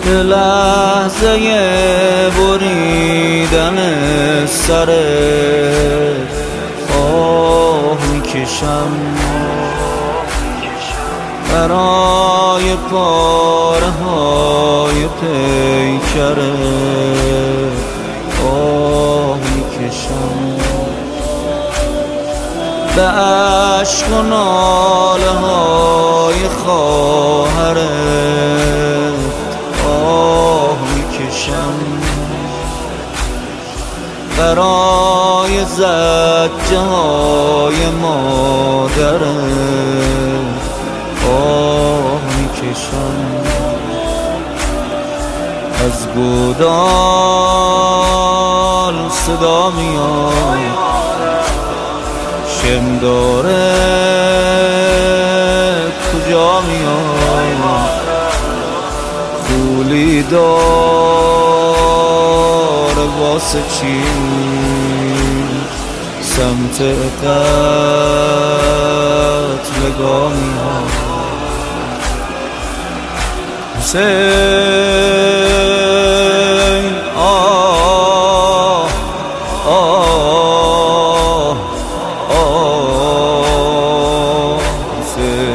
لحظه بریدن سرت آه میکشم، برای پاره های پیکرت آه میکشم، به عشق و ناله های خواهرت آه میکشم، برای زجه های مادرت آه میکشم، از گودال صدا میاد شم داره کجا میاد، خولی داره واسه چی سمت قتلگاه میاد. حسین آه آه آه حسین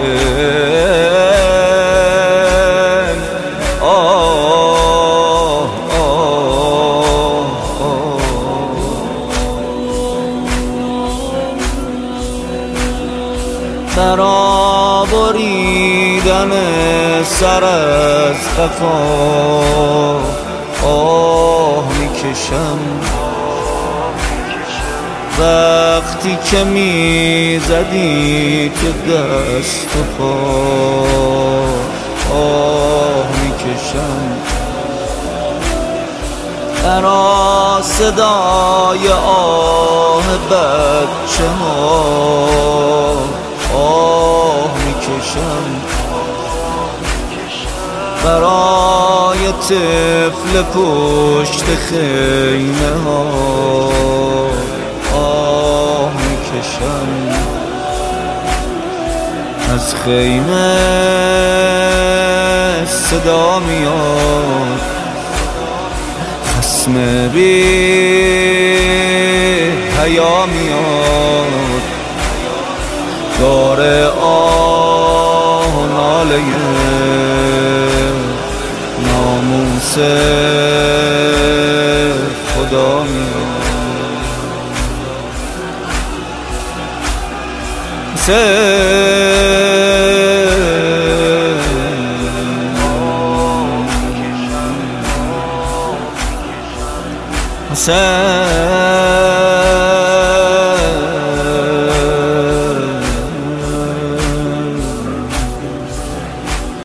آه آه برآوریدن سر از قفا آه میکشم، وقتی که میزدی تو دست و پا آه میکشم، برا صدای آه بچه ها آه میکشم، برای طفل پشت خیمه ها آه میکشم، از خیمه صدا میاد خصم بی حیا میاد، داره آه و ناله ناموس خدا میاد. حسین